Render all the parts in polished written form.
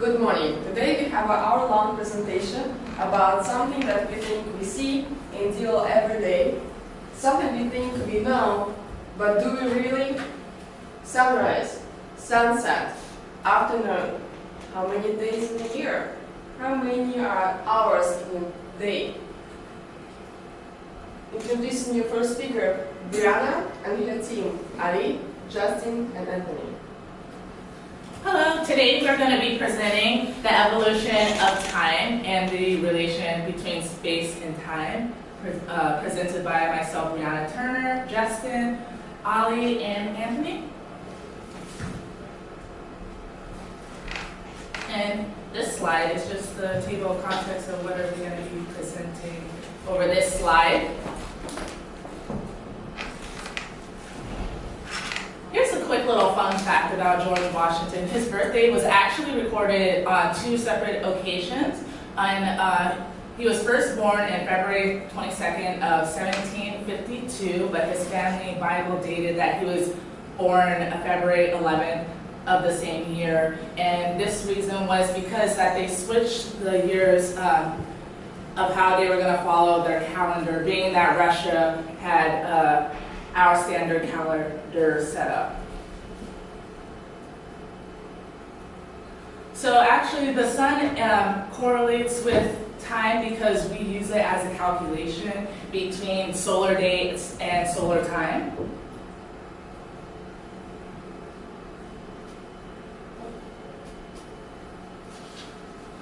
Good morning. Today we have an hour-long presentation about something that we think we see and deal every day, something we think we know, but do we really? Sunrise, sunset, afternoon. How many days in a year? How many are hours in a day? Introducing your first speaker, Brianna, and her team, Ali, Justin, and Anthony. Hello, today we're going to be presenting the evolution of time and the relation between space and time, presented by myself, Brianna Turner, Justin, Ali, and Anthony. And this slide is just the table of contents of what we're going to be presenting over this slide. Here's a quick little fun fact about George Washington. His birthday was actually recorded on two separate occasions. He was first born on February 22nd of 1752, but his family Bible dated that he was born February 11th of the same year. And this reason was because that they switched the years of how they were going to follow their calendar, being that Russia had our standard calendar set up. So actually the sun correlates with time because we use it as a calculation between solar dates and solar time.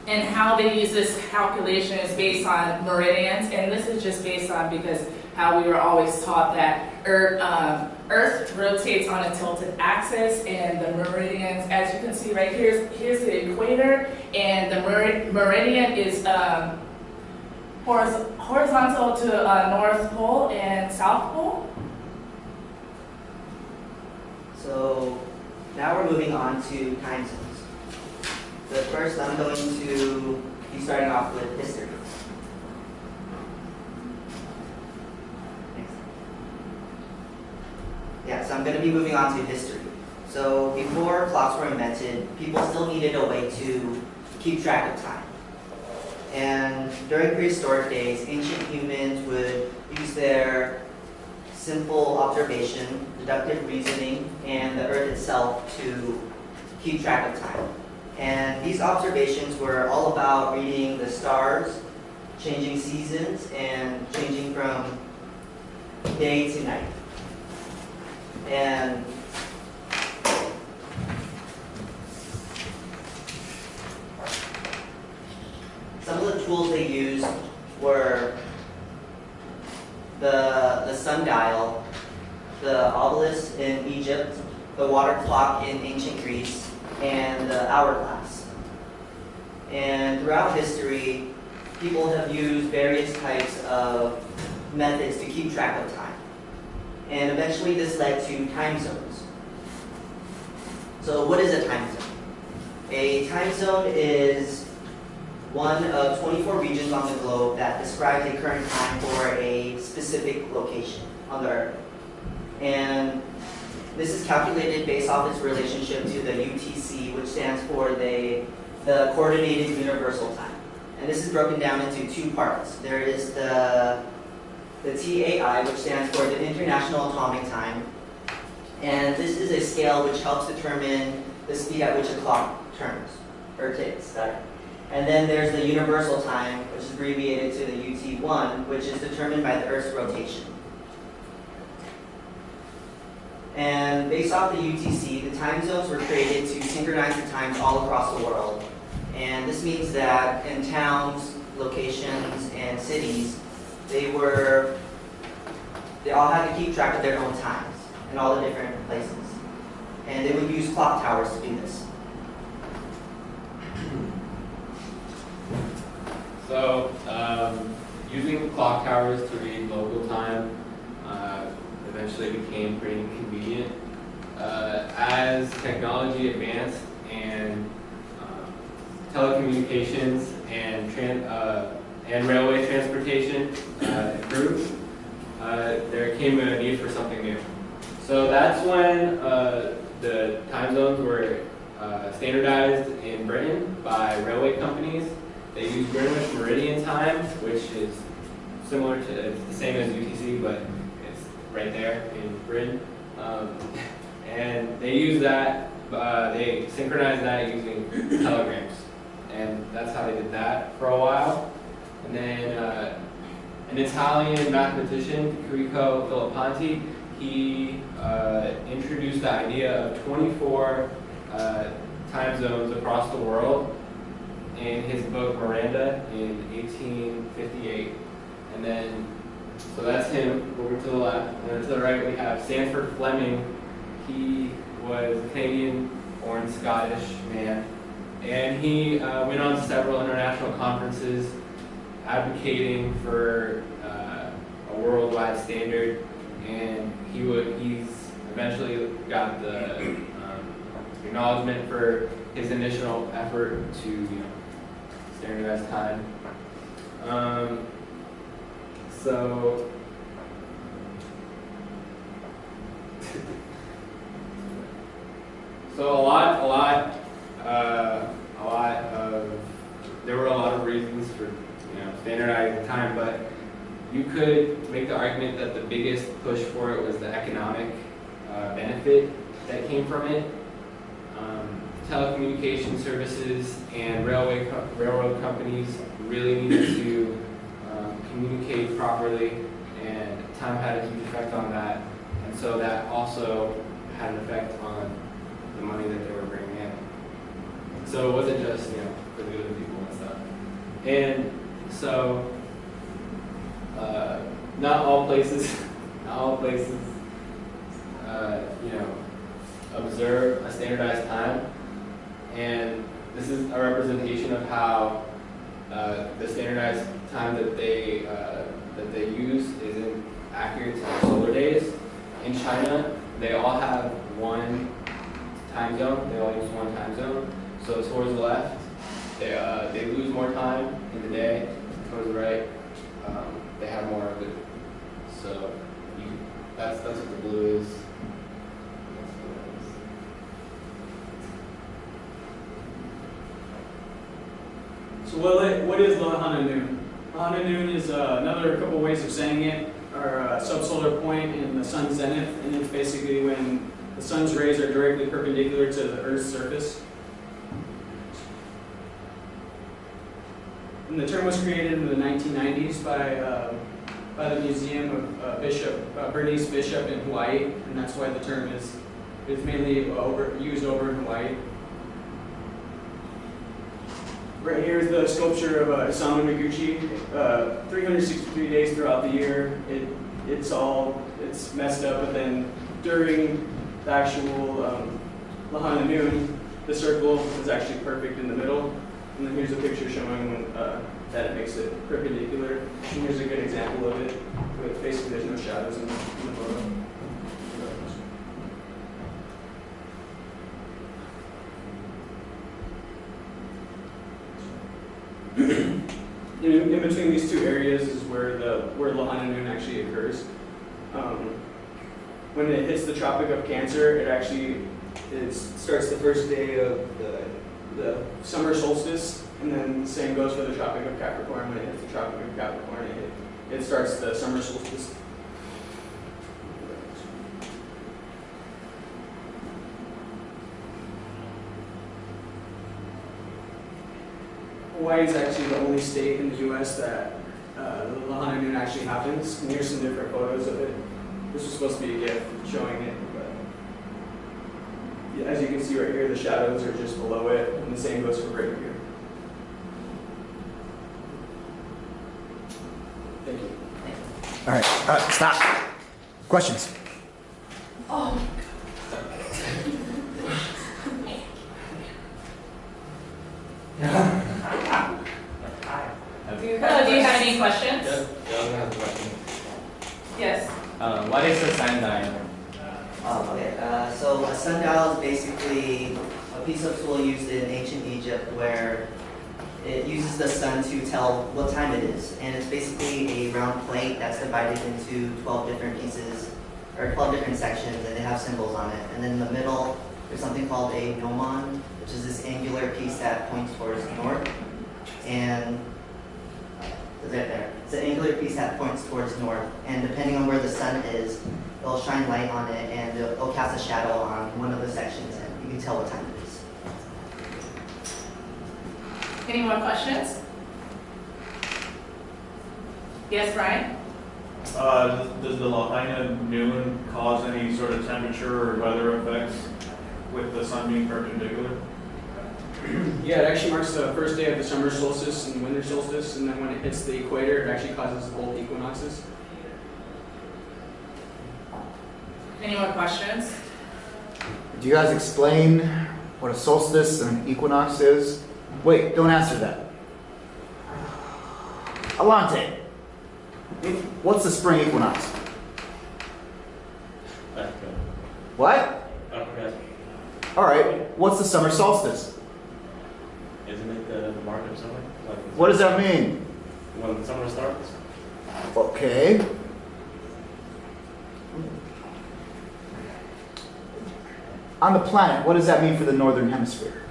And how they use this calculation is based on meridians, and this is just based on because how we were always taught that Earth rotates on a tilted axis, and the meridians, as you can see right here, here's the equator, and the meridian is horizontal to North Pole and South Pole. So now we're moving on to time zones. But first, I'm going to be starting off with history. Next. Yeah, so I'm going to be moving on to history. So before clocks were invented, people still needed a way to keep track of time. And during prehistoric days, ancient humans would use their simple observation, deductive reasoning, and the earth itself to keep track of time. And these observations were all about reading the stars, changing seasons, and changing from day to night. And some of the tools they used were the sundial, the obelisk in Egypt, the water clock in ancient Greece, and the hourglass. And throughout history, people have used various types of methods to keep track of time. And eventually this led to time zones. So what is a time zone? A time zone is one of 24 regions on the globe that describes a current time for a specific location on the Earth. And this is calculated based off its relationship to the UTC, which stands for the Coordinated Universal Time. And this is broken down into two parts. There is the TAI, which stands for the International Atomic Time. And this is a scale which helps determine the speed at which a clock turns, or ticks, sorry. And then there's the Universal Time, which is abbreviated to the UT1, which is determined by the Earth's rotation. And based off the UTC, the time zones were created to synchronize the times all across the world. And this means that in towns, locations, and cities, they all had to keep track of their own times in all the different places. And they would use clock towers to do this. So, using clock towers to read local time eventually became pretty inconvenient. As technology advanced and telecommunications and railway transportation improved, there came a need for something new. So that's when the time zones were standardized in Britain by railway companies. They use Greenwich Meridian Time, which is similar to, it's the same as UTC, but it's right there in Britain. And they use that, they synchronize that using telegrams. And that's how they did that for a while. And then an Italian mathematician, Enrico Filipponti, he introduced the idea of 24 time zones across the world in his book Miranda in 1858. And then, so that's him. Over to the left. And then to the right we have Sanford Fleming. He was a Canadian-born Scottish man. And he went on to several international conferences advocating for a worldwide standard. And he's eventually got the acknowledgement for his initial effort to standardize time. So there were a lot of reasons for standardizing time, but you could make the argument that the biggest push for it was the economic benefit that came from it. Telecommunication services and railroad companies really needed to communicate properly, and time had a huge effect on that. And so that also had an effect on the money that they were bringing in. So it wasn't just for the good of the people and stuff. And so not all places observe a standardized time, and this is a representation of how the standardized time that they use isn't accurate to their solar days. In China, they all have one time zone. They all use one time zone. So towards the left, they lose more time in the day. Towards the right, they have more of it. So that's what the blue is. So what is Lahana Noon? Lahana Noon is another couple ways of saying it, or a subsolar point in the sun's zenith, and it's basically when the sun's rays are directly perpendicular to the Earth's surface. And the term was created in the 1990s by the Museum of Bernice Bishop in Hawaii, and that's why the term is mainly used over in Hawaii. Right here is the sculpture of Isamu Noguchi. 363 days throughout the year, it's messed up, but then during the actual Lahana Noon, the circle is actually perfect in the middle. And then here's a picture showing when, that it makes it perpendicular. And here's a good example of it. With basically, there's no shadows in the photo. In between these two areas is where Lahana Noon actually occurs. When it hits the Tropic of Cancer, it starts the first day of the summer solstice, and then the same goes for the Tropic of Capricorn. When it hits the Tropic of Capricorn, it starts the summer solstice. Hawaii is actually the only state in the U.S. that the Lahana Noon actually happens. And here's some different photos of it. This was supposed to be a gift showing it, but yeah, as you can see right here, the shadows are just below it, and the same goes for right here. Thank you. All right, stop. Questions? Oh. Do you have any questions? Yeah, have a question. Yes. What is a sundial? Okay, so a sundial is basically a piece of tool used in ancient Egypt where it uses the sun to tell what time it is. And it's basically a round plate that's divided into 12 different pieces, or 12 different sections, and they have symbols on it. And then in the middle, there's something called a gnomon, which is this angular piece that points towards north. And it's an angular piece that points towards north. And depending on where the sun is, it'll shine light on it and it'll cast a shadow on one of the sections, and you can tell what time it is. Any more questions? Yes, Brian? Does the Lahaina noon cause any sort of temperature or weather effects with the sun being perpendicular? Yeah, it actually marks the first day of the summer solstice and winter solstice, and then when it hits the equator, it actually causes both equinoxes. Any more questions? Do you guys explain what a solstice and an equinox is? Wait, don't answer that. Alante, what's the spring equinox? What? All right, what's the summer solstice? Isn't it the mark of summer? What does that mean? When summer starts? Okay. On the planet, what does that mean for the northern hemisphere?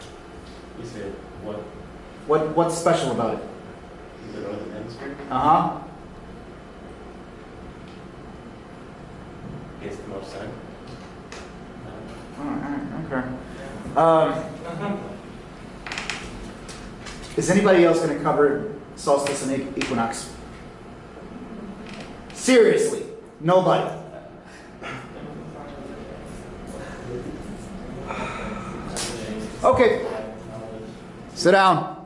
You said what? What's special about it? The northern hemisphere? Uh-huh. Gets the most sun. All right, okay. Is anybody else going to cover solstice and equinox? Seriously, nobody. Okay, sit down.